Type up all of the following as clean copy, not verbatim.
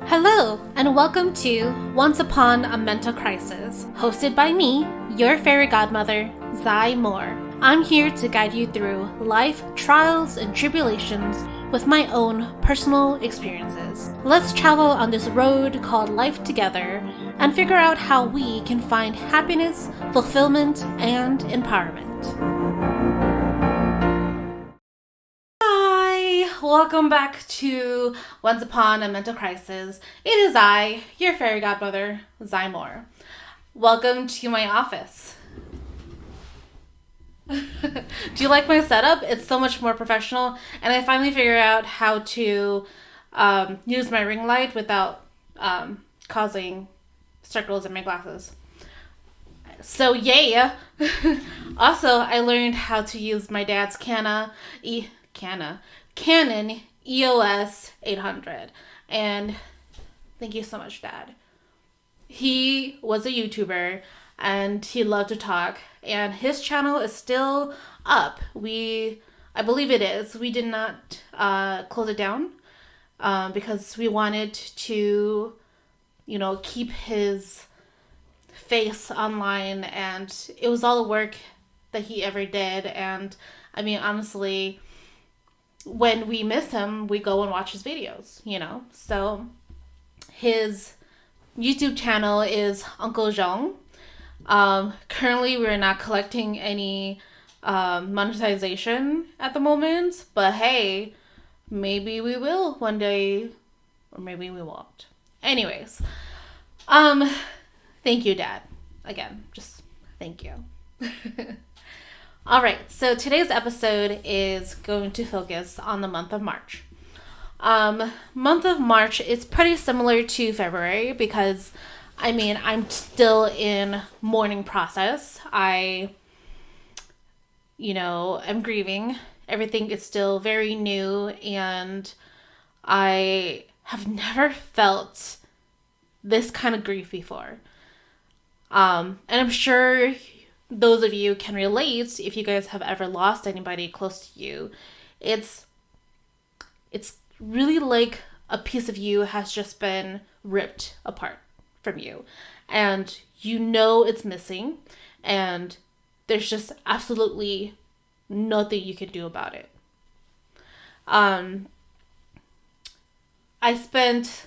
Hello, and welcome to Once Upon a Mental Crisis, hosted by me, your fairy godmother, Zai Moore. I'm here to guide you through life trials and tribulations with my own personal experiences. Let's travel on this road called life together and figure out how we can find happiness, fulfillment, and empowerment. Welcome back to Once Upon a Mental Crisis. It is I, your fairy godmother, Zai Moore. Welcome to my office. Do you like my setup? It's so much more professional, and I finally figured out how to use my ring light without causing circles in my glasses. So yeah. Also, I learned how to use my dad's Canon EOS 800, and thank you so much, Dad. He was a YouTuber and he loved to talk, and his channel is still up. I believe it is. We did not close it down because we wanted to, keep his face online, and it was all the work that he ever did. And I mean, honestly, when we miss him, we go and watch his videos, So his YouTube channel is Uncle Zhong. Currently, we're not collecting any monetization at the moment, but hey, maybe we will one day, or maybe we won't. Anyways, thank you, Dad. Again, just thank you. All right, so today's episode is going to focus on the month of March. Month of March is pretty similar to February because, I'm still in mourning process. I'm grieving. Everything is still very new, and I have never felt this kind of grief before. And I'm sure those of you can relate if you guys have ever lost anybody close to you. It's really like a piece of you has just been ripped apart from you, and it's missing, and there's just absolutely nothing you can do about it. I spent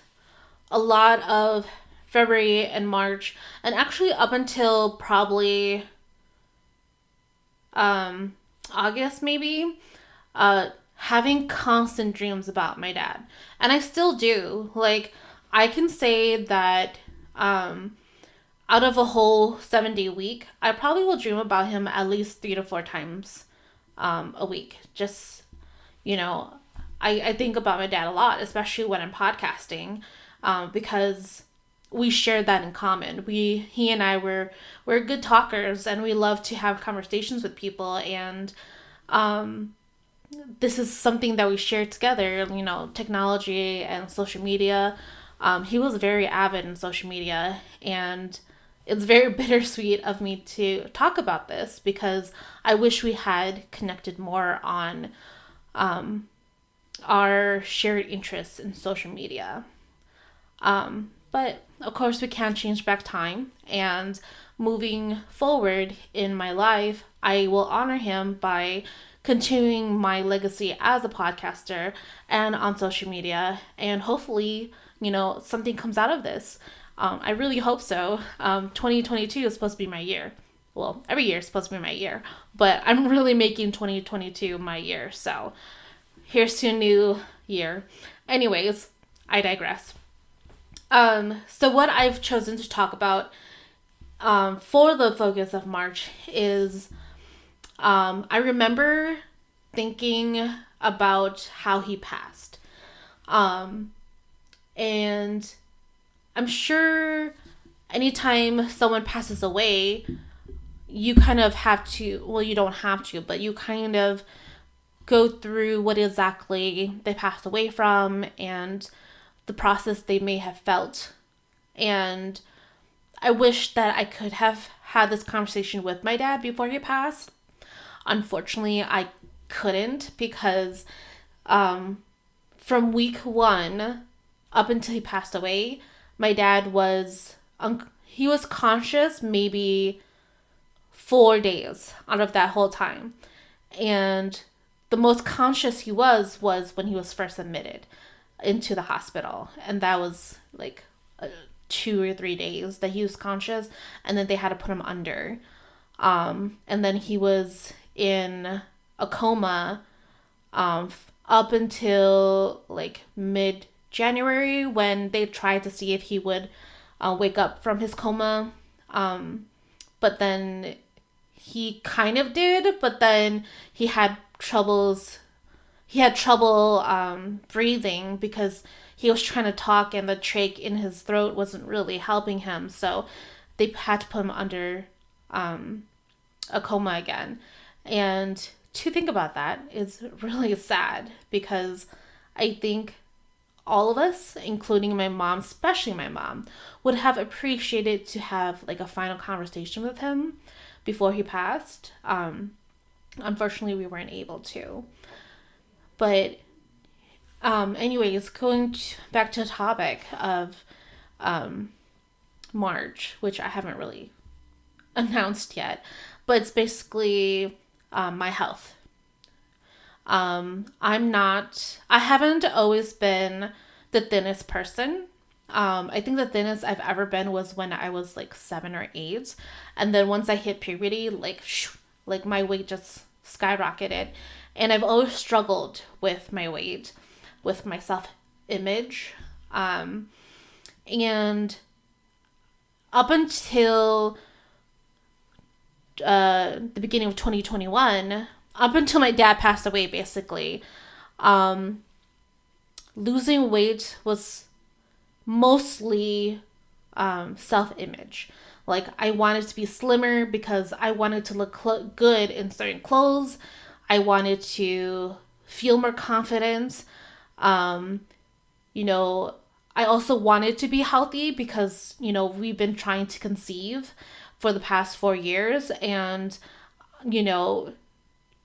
a lot of February and March, and actually up until probably August maybe, having constant dreams about my dad. And I still do. Like, I can say that out of a whole 7-day week, I probably will dream about him at least 3 to 4 times a week. Just, I think about my dad a lot, especially when I'm podcasting, because we shared that in common. He and I we're good talkers, and we love to have conversations with people, and this is something that we share together, technology and social media. He was very avid in social media, and it's very bittersweet of me to talk about this because I wish we had connected more on our shared interests in social media. But of course, we can't change back time, and moving forward in my life, I will honor him by continuing my legacy as a podcaster and on social media, and hopefully, something comes out of this. I really hope so. 2022 is supposed to be my year. Well, every year is supposed to be my year, but I'm really making 2022 my year, so here's to a new year. Anyways, I digress. So what I've chosen to talk about for the focus of March is I remember thinking about how he passed. And I'm sure anytime someone passes away, you kind of have to, well, you don't have to, but you kind of go through what exactly they passed away from and the process they may have felt. And I wish that I could have had this conversation with my dad before he passed. Unfortunately, I couldn't because from week 1 up until he passed away, my dad was he was conscious maybe 4 days out of that whole time. And the most conscious he was when he was first admitted into the hospital. And that was like 2 or 3 days that he was conscious. And then they had to put him under. And then he was in a coma up until like mid-January, when they tried to see if he would wake up from his coma. But then he kind of did, but then he had trouble breathing, because he was trying to talk and the trach in his throat wasn't really helping him. So they had to put him under a coma again. And to think about that is really sad, because I think all of us, including my mom, especially my mom, would have appreciated to have like a final conversation with him before he passed. Unfortunately, we weren't able to. But anyways, going back to the topic of March, which I haven't really announced yet, but it's basically my health. I haven't always been the thinnest person. I think the thinnest I've ever been was when I was like 7 or 8. And then once I hit puberty, like my weight just skyrocketed. And I've always struggled with my weight, with my self-image. And up until the beginning of 2021, up until my dad passed away, basically, losing weight was mostly self-image. Like, I wanted to be slimmer because I wanted to look good in certain clothes. I wanted to feel more confident. I also wanted to be healthy because, we've been trying to conceive for the past 4 years. And,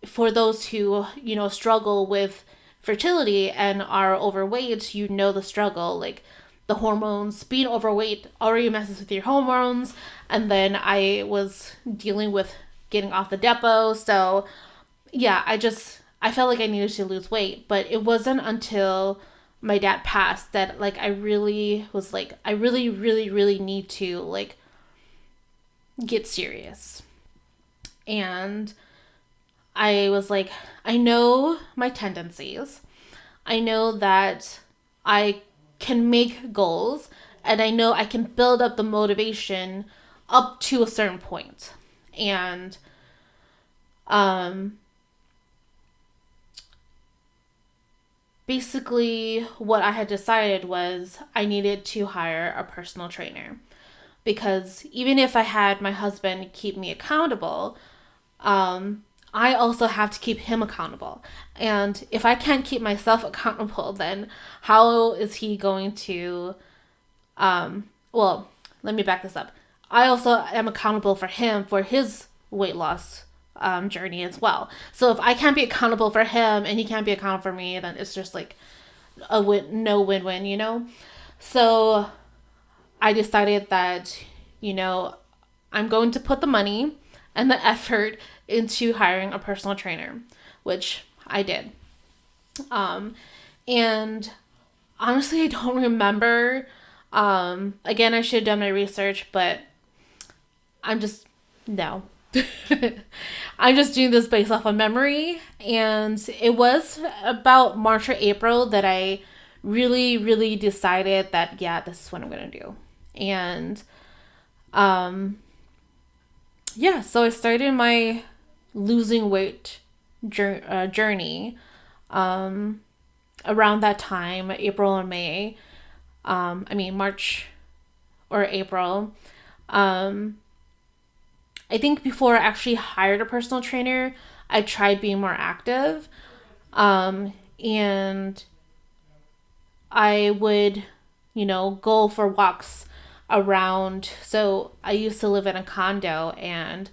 for those who, struggle with fertility and are overweight, the struggle. Like, the hormones, being overweight already messes with your hormones. And then I was dealing with getting off the depot. So, yeah, I felt like I needed to lose weight. But it wasn't until my dad passed that, like, I really was like, I really, really, really need to, like, get serious. And I was like, I know my tendencies. I know that I can make goals, and I know I can build up the motivation up to a certain point. And basically what I had decided was I needed to hire a personal trainer, because even if I had my husband keep me accountable, I also have to keep him accountable. And if I can't keep myself accountable, then how is he going to, well, let me back this up. I also am accountable for him for his weight loss journey as well. So if I can't be accountable for him and he can't be accountable for me, then it's just like no win-win, So I decided that, I'm going to put the money and the effort into hiring a personal trainer, which I did. And honestly, I don't remember. Again, I should have done my research, but I'm just doing this based off of memory. And it was about March or April that I really, really decided that, yeah, this is what I'm going to do. And, so I started my losing weight journey around that time, April or May. March or April. I think before I actually hired a personal trainer, I tried being more active. And I would, go for walks around. So I used to live in a condo, and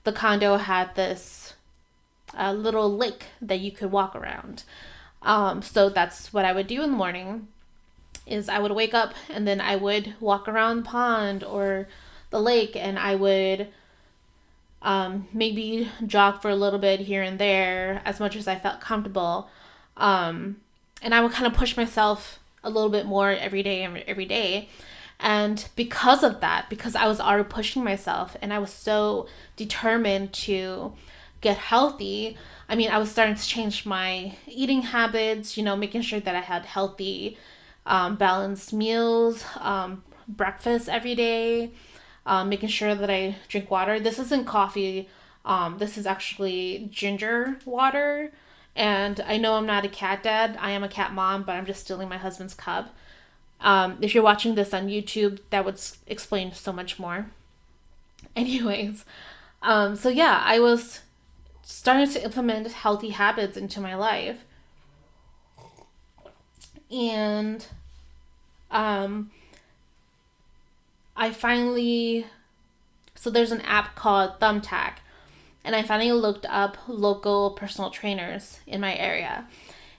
the condo had this little lake that you could walk around. So that's what I would do in the morning. is I would wake up and then I would walk around the pond or the lake, and I would maybe jog for a little bit here and there as much as I felt comfortable. And I would kind of push myself a little bit more every day. And because of that, because I was already pushing myself and I was so determined to get healthy, I mean, I was starting to change my eating habits, making sure that I had healthy, balanced meals, breakfast every day, making sure that I drink water. This isn't coffee. This is actually ginger water. And I know I'm not a cat dad. I am a cat mom, but I'm just stealing my husband's cup. If you're watching this on YouTube, that would explain so much more. Anyways, so yeah, I was starting to implement healthy habits into my life. And I finally, so there's an app called Thumbtack, and I finally looked up local personal trainers in my area.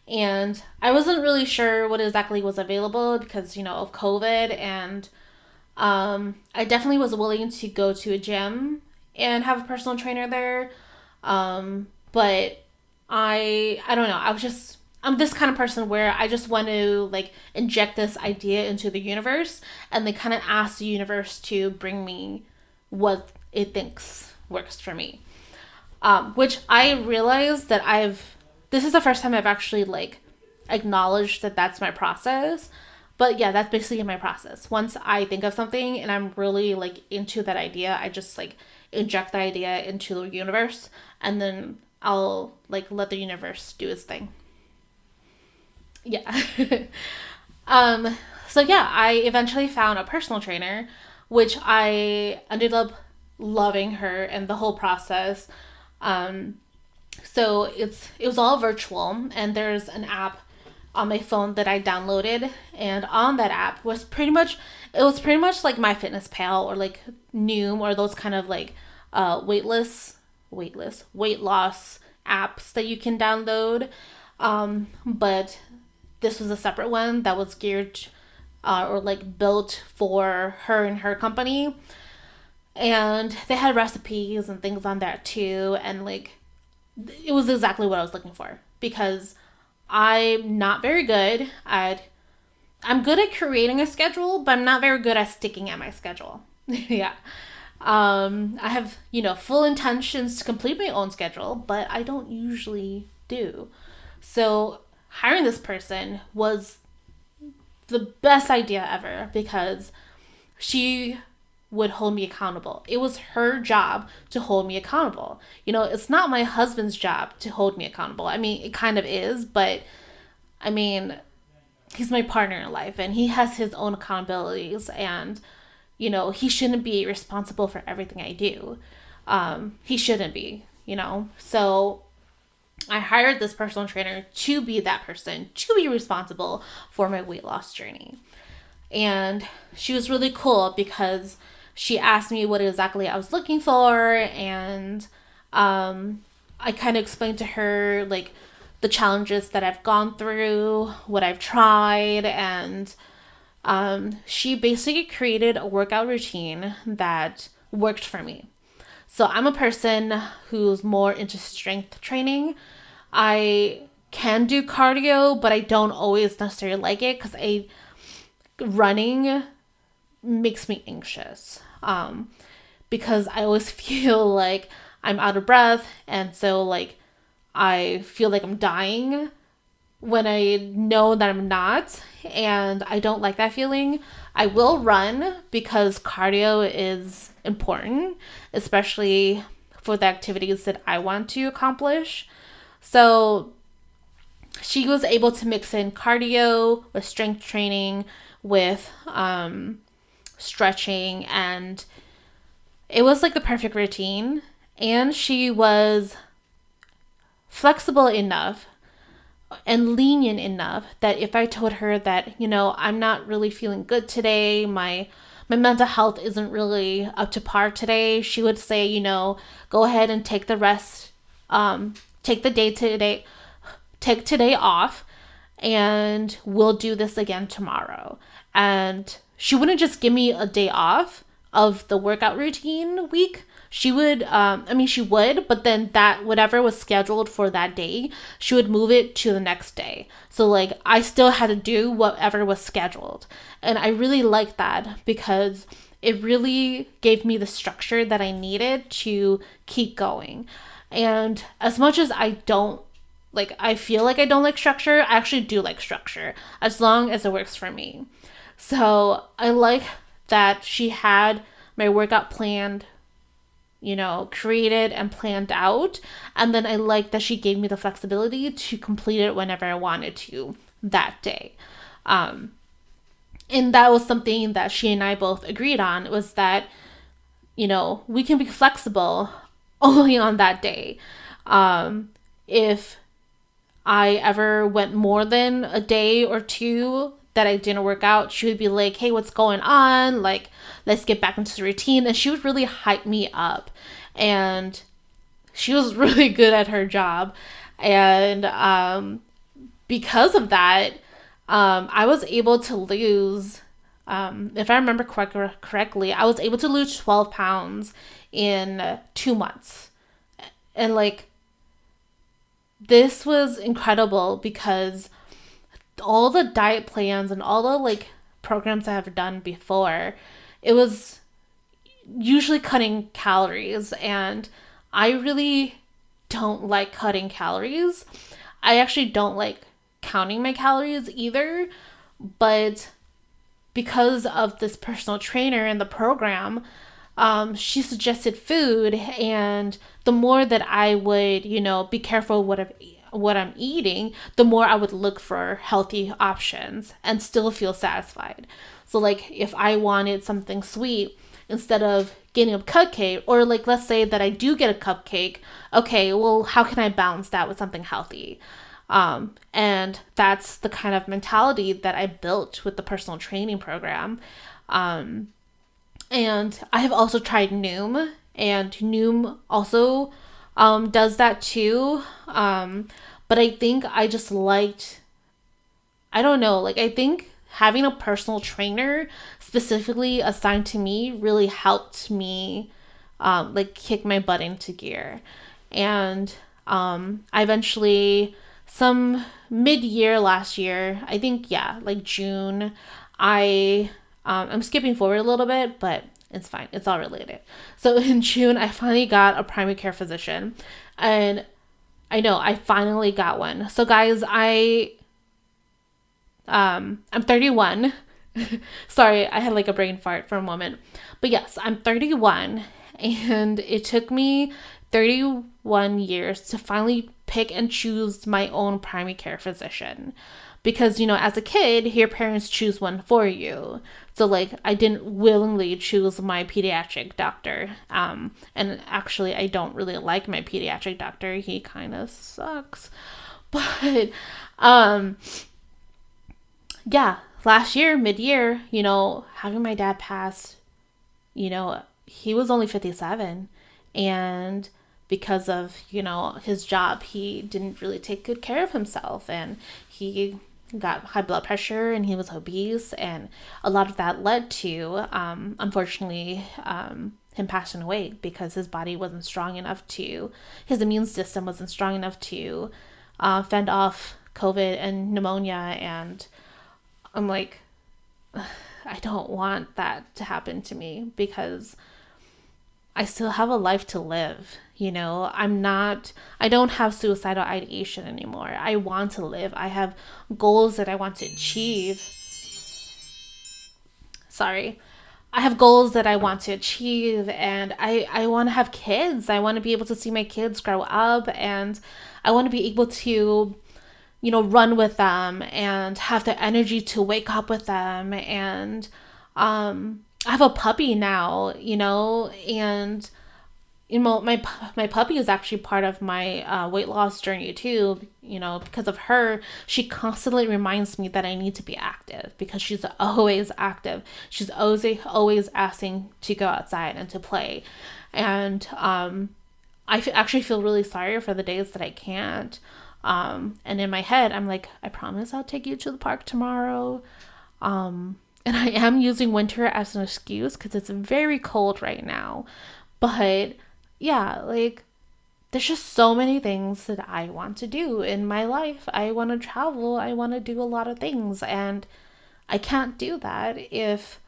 And I wasn't really sure what exactly was available because, of COVID. And I definitely was willing to go to a gym and have a personal trainer there. But I don't know. I'm this kind of person where I just want to inject this idea into the universe and then kind of ask the universe to bring me what it thinks works for me. Which I realized that this is the first time I've actually acknowledged that that's my process. But yeah, that's basically my process. Once I think of something and I'm really into that idea, I just inject the idea into the universe, and then I'll let the universe do its thing. Yeah. So yeah, I eventually found a personal trainer, which I ended up loving her and the whole process. So it was all virtual, and there's an app on my phone that I downloaded, and on that app was pretty much like MyFitnessPal or Noom or those kind of weight loss apps that you can download. But this was a separate one that was geared or built for her and her company. And they had recipes and things on that too. And it was exactly what I was looking for, because I'm not very good at, I'm good at creating a schedule, but I'm not very good at sticking at my schedule. Yeah. I have, full intentions to complete my own schedule, but I don't usually do. So hiring this person was the best idea ever, because she would hold me accountable. It was her job to hold me accountable. It's not my husband's job to hold me accountable. I mean, it kind of is, but I mean, he's my partner in life and he has his own accountabilities, and he shouldn't be responsible for everything I do. He shouldn't be, So I hired this personal trainer to be that person, to be responsible for my weight loss journey. And she was really cool because she asked me what exactly I was looking for, and I kind of explained to her the challenges that I've gone through, what I've tried, and she basically created a workout routine that worked for me. So I'm a person who's more into strength training. I can do cardio, but I don't always necessarily like it because running makes me anxious. Because I always feel like I'm out of breath, and so I feel like I'm dying when I know that I'm not, and I don't like that feeling. I will run because cardio is important, especially for the activities that I want to accomplish. So she was able to mix in cardio with strength training, with stretching, and it was the perfect routine. And she was flexible enough and lenient enough that if I told her that, I'm not really feeling good today, my mental health isn't really up to par today, she would say, go ahead and take the rest, take today off, and we'll do this again tomorrow. And she wouldn't just give me a day off of the workout routine week. She would, she would, but then that whatever was scheduled for that day, she would move it to the next day. So like I still had to do whatever was scheduled. And I really liked that because it really gave me the structure that I needed to keep going. And as much as I don't like, I feel like I don't like structure, I actually do like structure as long as it works for me. So I like that she had my workout planned, created and planned out. And then I like that she gave me the flexibility to complete it whenever I wanted to that day. And that was something that she and I both agreed on, was that, we can be flexible only on that day. If I ever went more than a day or two that I didn't work out, she would be like, hey, what's going on? Like, let's get back into the routine. And she would really hype me up. And she was really good at her job. And because of that, I was able to lose, if I remember correctly, I was able to lose 12 pounds in 2 months. And like, this was incredible because all the diet plans and all the like programs I have done before, it was usually cutting calories, and I really don't like cutting calories. I actually don't like counting my calories either, but because of this personal trainer and the program, she suggested food, and the more that I would, be careful what I'm eating, the more I would look for healthy options and still feel satisfied. So like if I wanted something sweet, instead of getting a cupcake, or like let's say that I do get a cupcake, okay, well, how can I balance that with something healthy? And that's the kind of mentality that I built with the personal training program. And I have also tried Noom, and Noom also does that too. But I think I just liked, I don't know, like I think having a personal trainer specifically assigned to me really helped me like kick my butt into gear. And I eventually, some mid-year last year, I think, yeah, like June, I'm skipping forward a little bit, but it's fine. It's all related. So in June, I finally got a primary care physician, and I know I finally got one. So guys, I'm 31. Sorry, I had like a brain fart for a moment. But yes, I'm 31, and it took me 31 years to finally pick and choose my own primary care physician. Because, as a kid, your parents choose one for you. So, like, I didn't willingly choose my pediatric doctor. And actually, I don't really like my pediatric doctor. He kind of sucks. But, yeah, last year, mid-year, having my dad pass, he was only 57. And because of, his job, he didn't really take good care of himself. And he got high blood pressure, and he was obese, and a lot of that led to unfortunately him passing away because his body wasn't strong enough to, his immune system wasn't strong enough to fend off COVID and pneumonia. And I'm like, I don't want that to happen to me because I still have a life to live. I don't have suicidal ideation anymore. I want to live. I have goals that I want to achieve. Sorry. I have goals that I want to achieve, and I want to have kids. I want to be able to see my kids grow up, and I want to be able to, run with them and have the energy to wake up with them. And I have a puppy now, and my puppy is actually part of my weight loss journey too, because of her. She constantly reminds me that I need to be active because she's always active. She's always asking to go outside and to play. And actually feel really sorry for the days that I can't. And in my head, I'm like, I promise I'll take you to the park tomorrow. And I am using winter as an excuse because it's very cold right now. But yeah, like, there's just so many things that I want to do in my life. I want to travel. I want to do a lot of things. And I can't do that if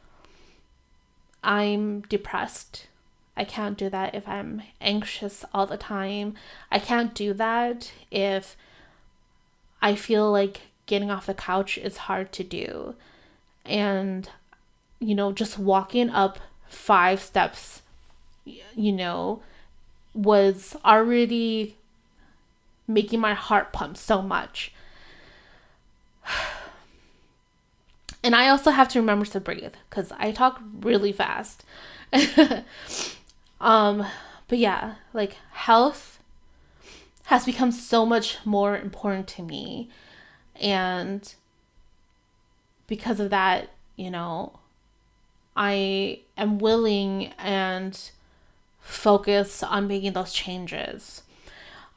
I'm depressed. I can't do that if I'm anxious all the time. I can't do that if I feel like getting off the couch is hard to do. And, just walking up 5 steps, was already making my heart pump so much. And I also have to remember to breathe because I talk really fast. But yeah, like, health has become so much more important to me. And because of that, I am willing and focused on making those changes.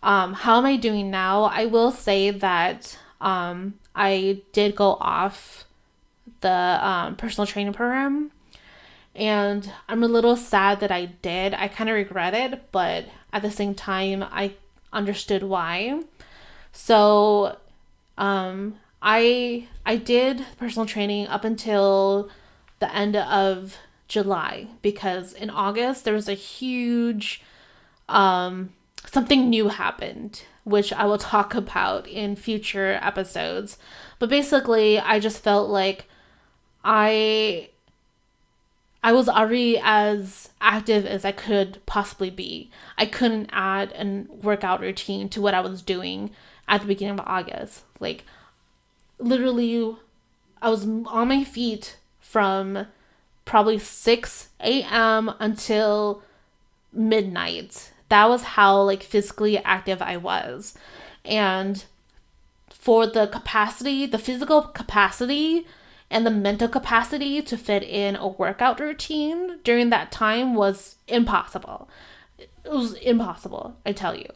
How am I doing now? I will say that I did go off the personal training program, and I'm a little sad that I did. I kind of regret it, but at the same time, I understood why. So I did personal training up until the end of July, because in August there was a huge something new happened, which I will talk about in future episodes. But basically, I just felt like I was already as active as I could possibly be. I couldn't add a workout routine to what I was doing at the beginning of August. Like, literally, I was on my feet from probably 6 a.m. until midnight. That was how, like, physically active I was. And for the capacity, the physical capacity and the mental capacity to fit in a workout routine during that time was impossible. It was impossible, I tell you.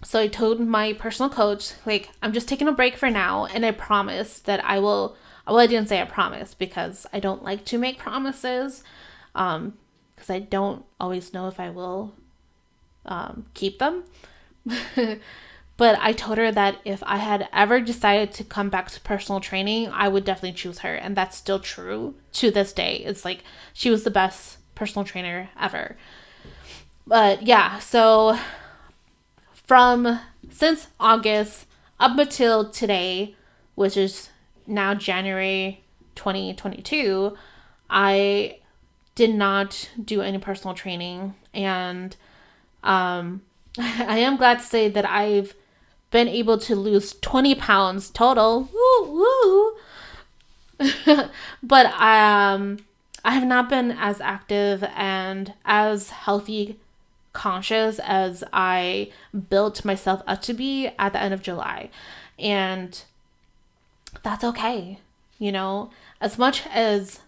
So I told my personal coach, like, I'm just taking a break for now, and I promise that I will. Well, I didn't say I promise because I don't like to make promises, because I don't always know if I will keep them. But I told her that if I had ever decided to come back to personal training, I would definitely choose her. And that's still true to this day. It's like, she was the best personal trainer ever. But yeah, so since August up until today, which is now January 2022, I did not do any personal training. And I am glad to say that I've been able to lose 20 pounds total. Woo, woo. But I have not been as active and as healthy conscious as I built myself up to be at the end of July. And that's okay. As much as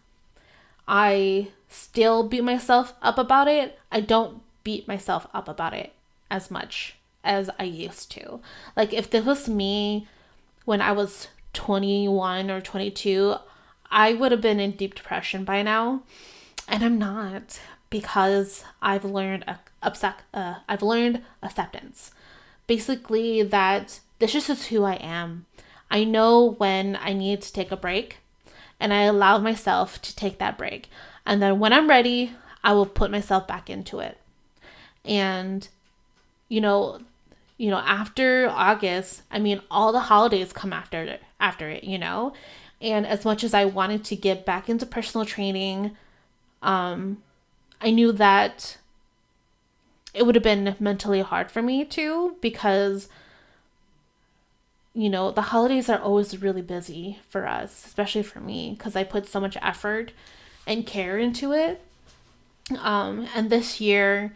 I still beat myself up about it, I don't beat myself up about it as much as I used to. Like, if this was me when I was 21 or 22, I would have been in deep depression by now. And I'm not, because I've learned acceptance. Basically, that this is just who I am. I know when I need to take a break, and I allow myself to take that break. And then when I'm ready, I will put myself back into it. And, after August, all the holidays come after it, And as much as I wanted to get back into personal training, I knew that it would have been mentally hard for me too, because the holidays are always really busy for us, especially for me, because I put so much effort and care into it. And this year,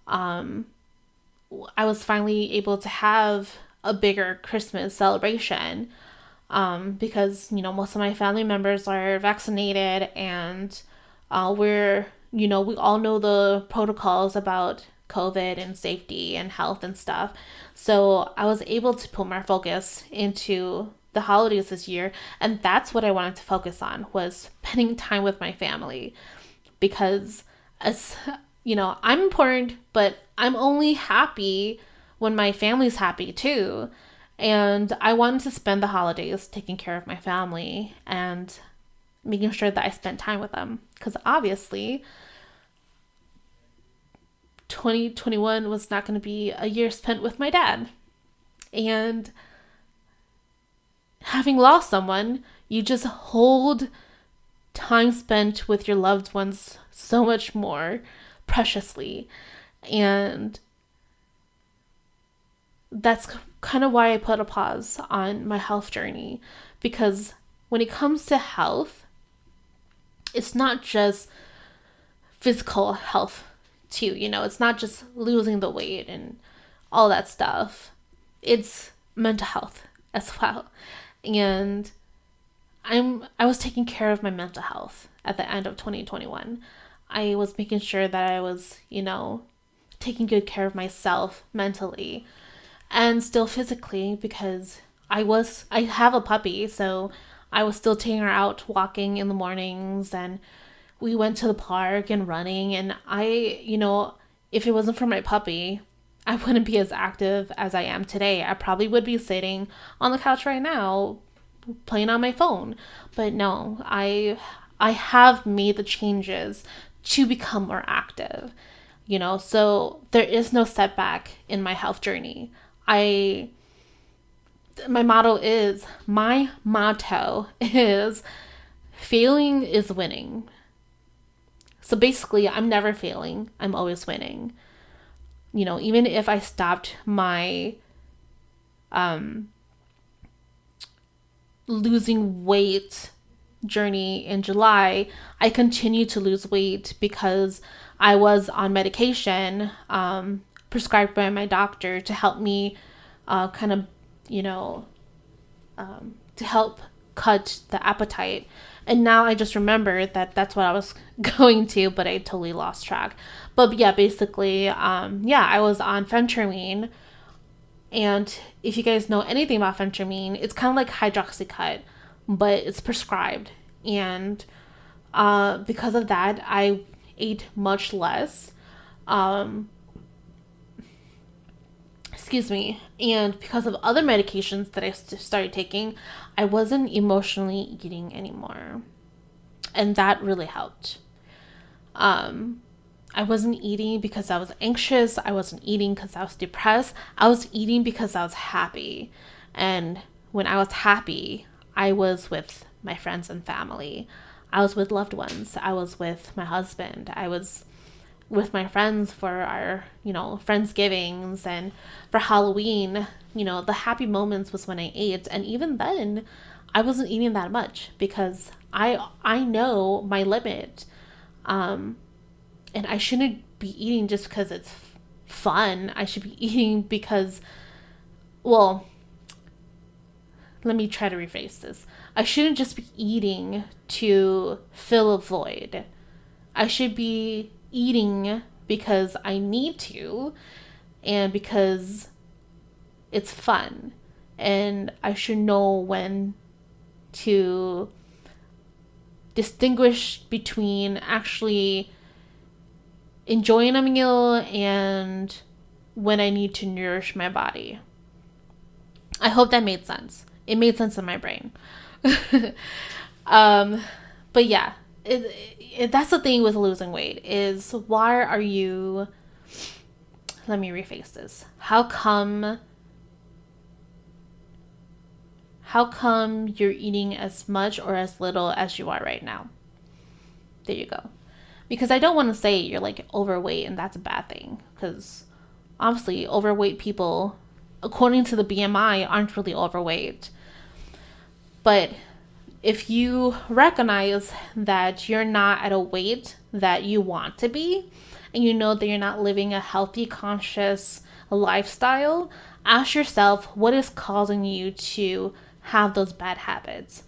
I was finally able to have a bigger Christmas celebration, because, most of my family members are vaccinated, and we all know the protocols about COVID and safety and health and stuff. So I was able to put my focus into the holidays this year, and that's what I wanted to focus on, was spending time with my family. Because, as you know, I'm important, but I'm only happy when my family's happy too. And I wanted to spend the holidays taking care of my family and making sure that I spent time with them. Because obviously, 2021 was not going to be a year spent with my dad. And having lost someone, you just hold time spent with your loved ones so much more preciously. And that's kind of why I put a pause on my health journey. Because when it comes to health, it's not just physical health too, you know, it's not just losing the weight and all that stuff. It's mental health as well. And I was taking care of my mental health at the end of 2021. I was making sure that I was, you know, taking good care of myself mentally and still physically, because I have a puppy, so I was still taking her out walking in the mornings, and we went to the park and running. And you know, if it wasn't for my puppy, I wouldn't be as active as I am today. I probably would be sitting on the couch right now playing on my phone. But no, I have made the changes to become more active, you know, so there is no setback in my health journey. My motto is failing is winning. So basically, I'm never failing. I'm always winning. You know, even if I stopped my losing weight journey in July, I continued to lose weight because I was on medication prescribed by my doctor to help me kind of, you know, to help cut the appetite. And now I just remember that that's what I was going to, but I totally lost track. But yeah, basically, I was on phentermine. And if you guys know anything about phentermine, it's kind of like hydroxycut, but it's prescribed. And because of that, I ate much less. Excuse me. And because of other medications that I started taking, I wasn't emotionally eating anymore. And that really helped. I wasn't eating because I was anxious. I wasn't eating because I was depressed. I was eating because I was happy. And when I was happy, I was with my friends and family. I was with loved ones. I was with my husband. I was with my friends for our, you know, Friendsgivings, and for Halloween, you know, the happy moments was when I ate. And even then, I wasn't eating that much because I know my limit. And I shouldn't be eating just because it's fun. I should be eating because, well, let me try to rephrase this. I shouldn't just be eating to fill a void. I should be eating because I need to, and because it's fun. And I should know when to distinguish between actually enjoying a meal and when I need to nourish my body. I hope that made sense. It made sense in my brain. But yeah, that's the thing with losing weight is, why are you, let me rephrase this. How come you're eating as much or as little as you are right now? There you go. Because I don't want to say you're like overweight and that's a bad thing. Because obviously overweight people, according to the BMI, aren't really overweight. But if you recognize that you're not at a weight that you want to be, and you know that you're not living a healthy, conscious lifestyle, ask yourself what is causing you to have those bad habits.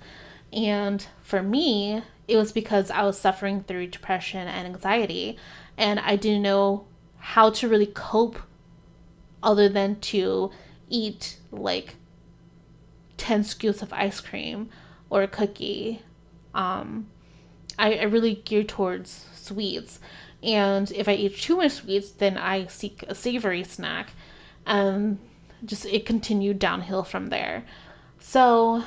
And for me, it was because I was suffering through depression and anxiety, and I didn't know how to really cope other than to eat like 10 scoops of ice cream or a cookie. I really gear towards sweets. And if I eat too much sweets, then I seek a savory snack. And just it continued downhill from there. So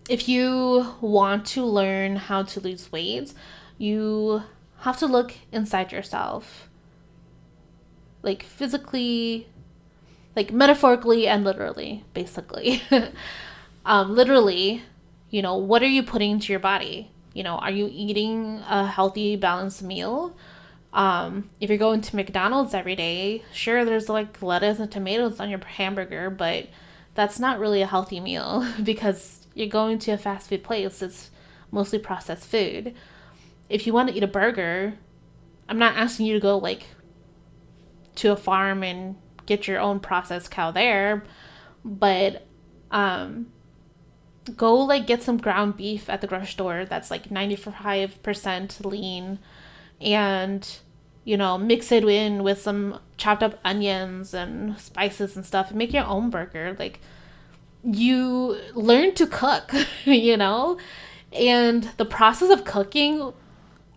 if you want to learn how to lose weight, you have to look inside yourself. Like physically, like metaphorically and literally, basically. Literally, what are you putting into your body? Are you eating a healthy, balanced meal? If you're going to McDonald's every day, sure, there's like lettuce and tomatoes on your hamburger, but that's not really a healthy meal because you're going to a fast food place. It's mostly processed food. If you want to eat a burger, I'm not asking you to go like to a farm and get your own processed cow there, but go like get some ground beef at the grocery store that's like 95% lean, and mix it in with some chopped up onions and spices and stuff and make your own burger. Like, you learn to cook, and the process of cooking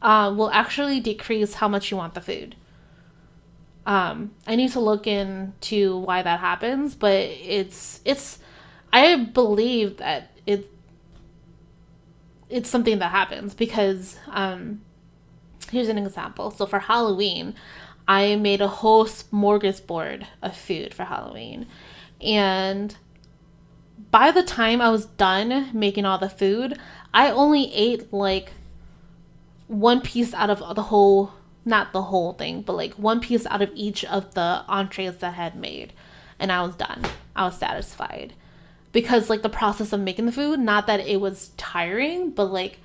will actually decrease how much you want the food. I need to look into why that happens, but it's I believe that it's something that happens because here's an example. So for Halloween, I made a whole smorgasbord of food for Halloween. And by the time I was done making all the food, I only ate like one piece out of the whole, not the whole thing, but like one piece out of each of the entrees that I had made. And I was done. I was satisfied. Because like the process of making the food, not that it was tiring, but like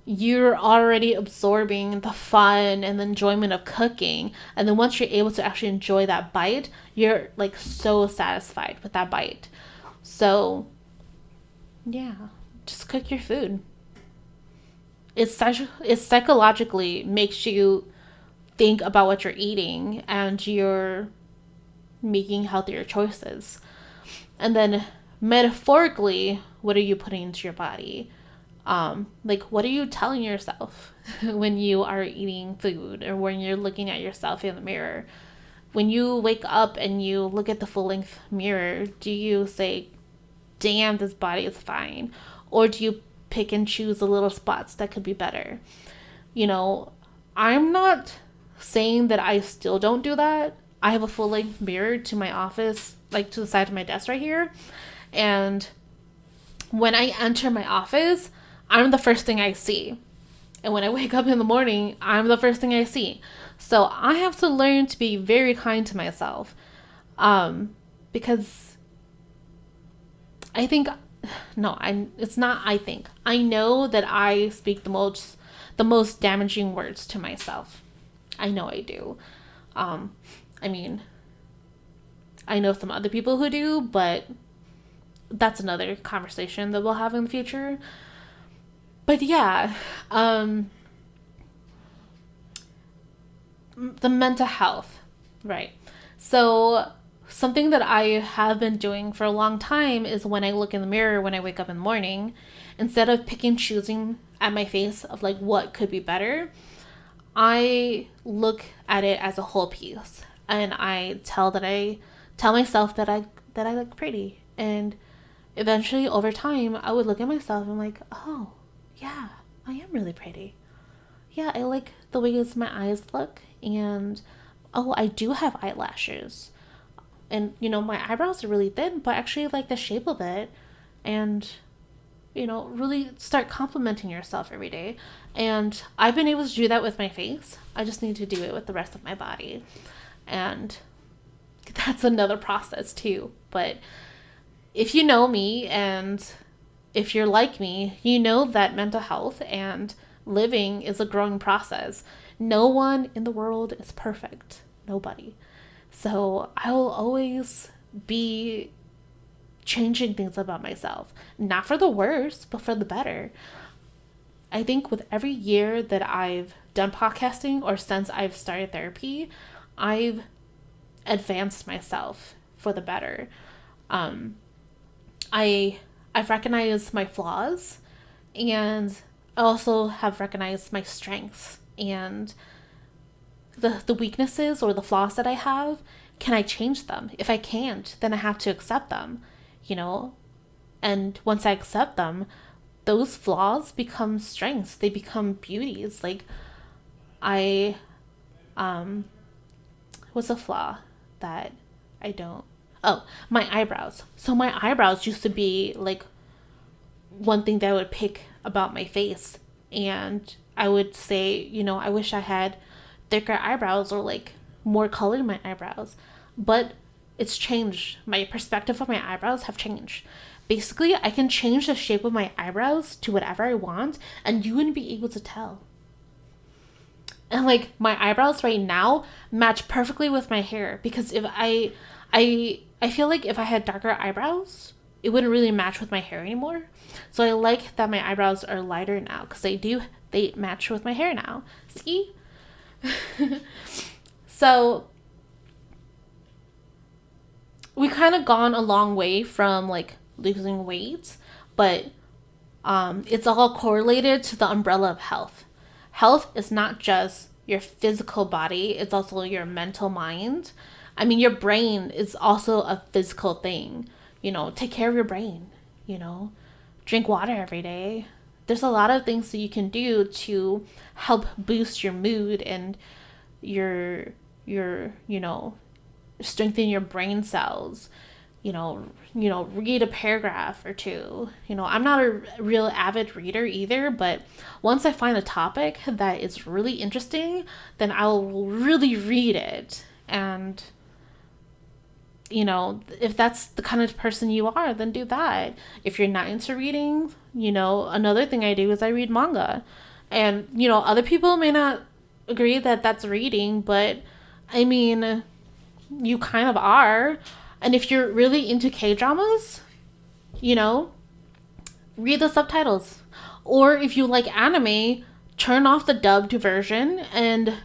you're already absorbing the fun and the enjoyment of cooking. And then once you're able to actually enjoy that bite, you're like so satisfied with that bite. So yeah, just cook your food. It psychologically makes you think about what you're eating and you're making healthier choices. And then metaphorically, what are you putting into your body? Like, what are you telling yourself when you are eating food or when you're looking at yourself in the mirror? When you wake up and you look at the full-length mirror, do you say, damn, this body is fine? Or do you pick and choose the little spots that could be better? I'm not saying that I still don't do that. I have a full-length mirror to my office, like to the side of my desk right here. And when I enter my office, I'm the first thing I see. And when I wake up in the morning, I'm the first thing I see. So I have to learn to be very kind to myself. Because I think, it's not I think. I know that I speak the most damaging words to myself. I know I do. I know some other people who do, but that's another conversation that we'll have in the future. But yeah, the mental health, right? So something that I have been doing for a long time is when I look in the mirror when I wake up in the morning, instead of choosing at my face of like what could be better, I look at it as a whole piece, and I tell myself that I look pretty. And eventually over time I would look at myself and I'm like, oh yeah, I am really pretty. Yeah, I like the way my eyes look, and oh, I do have eyelashes, and my eyebrows are really thin, but I actually like the shape of it. And really start complimenting yourself every day. And I've been able to do that with my face. I just need to do it with the rest of my body. And that's another process too. But if you know me and if you're like me, you know that mental health and living is a growing process. No one in the world is perfect. Nobody. So I will always be changing things about myself, not for the worse, but for the better. I think with every year that I've done podcasting or since I've started therapy, I've advanced myself for the better. I've recognized my flaws, and I also have recognized my strengths and the weaknesses or the flaws that I have. Can I change them? If I can't, then I have to accept them, you know? And once I accept them, those flaws become strengths. They become beauties. Like what's a flaw that I don't? Oh, my eyebrows. So my eyebrows used to be like one thing that I would pick about my face. And I would say, you know, I wish I had thicker eyebrows or like more color in my eyebrows. But it's changed. My perspective of my eyebrows have changed. Basically, I can change the shape of my eyebrows to whatever I want, and you wouldn't be able to tell. And like my eyebrows right now match perfectly with my hair, because if I feel like if I had darker eyebrows, it wouldn't really match with my hair anymore. So I like that my eyebrows are lighter now, because they match with my hair now. See? So we kind of gone a long way from like losing weight, but it's all correlated to the umbrella of health. Health is not just your physical body, it's also your mental mind. I mean, your brain is also a physical thing. You know, take care of your brain, you know, drink water every day. There's a lot of things that you can do to help boost your mood and your you know, strengthen your brain cells. You know, read a paragraph or two. You know, I'm not a real avid reader either, but once I find a topic that is really interesting, then I'll really read it. And, you know, if that's the kind of person you are, then do that. If you're not into reading, you know, another thing I do is I read manga. And, you know, other people may not agree that that's reading, but I mean, you kind of are. And if you're really into K-dramas, you know, read the subtitles. Or if you like anime, turn off the dubbed version and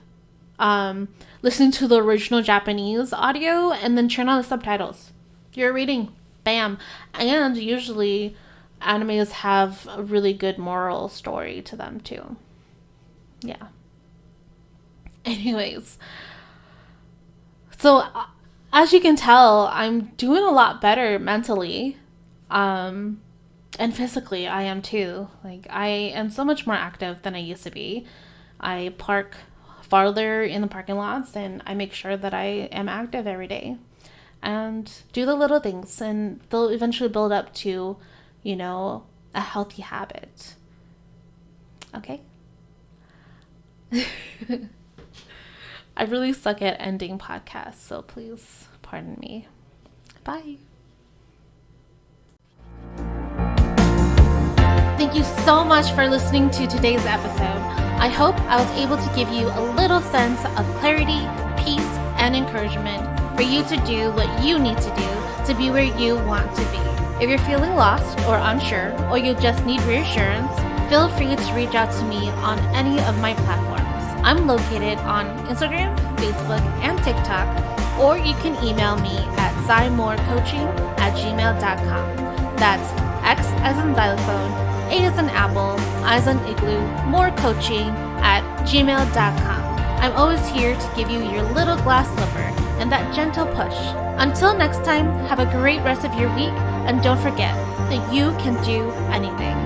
listen to the original Japanese audio and then turn on the subtitles. You're reading. Bam. And usually animes have a really good moral story to them too. Yeah. Anyways. So as you can tell, I'm doing a lot better mentally. And physically, I am too. Like, I am so much more active than I used to be. I park farther in the parking lots, and I make sure that I am active every day. And do the little things, and they'll eventually build up to, you know, a healthy habit. Okay? I really suck at ending podcasts, so please pardon me. Bye. Thank you so much for listening to today's episode. I hope I was able to give you a little sense of clarity, peace, and encouragement for you to do what you need to do to be where you want to be. If you're feeling lost or unsure, or you just need reassurance, feel free to reach out to me on any of my platforms. I'm located on Instagram, Facebook, and TikTok, or you can email me at zymorecoaching@gmail.com. That's X as in xylophone, A as in apple, I as in igloo, morecoaching@gmail.com. I'm always here to give you your little glass slipper and that gentle push. Until next time, have a great rest of your week, and don't forget that you can do anything.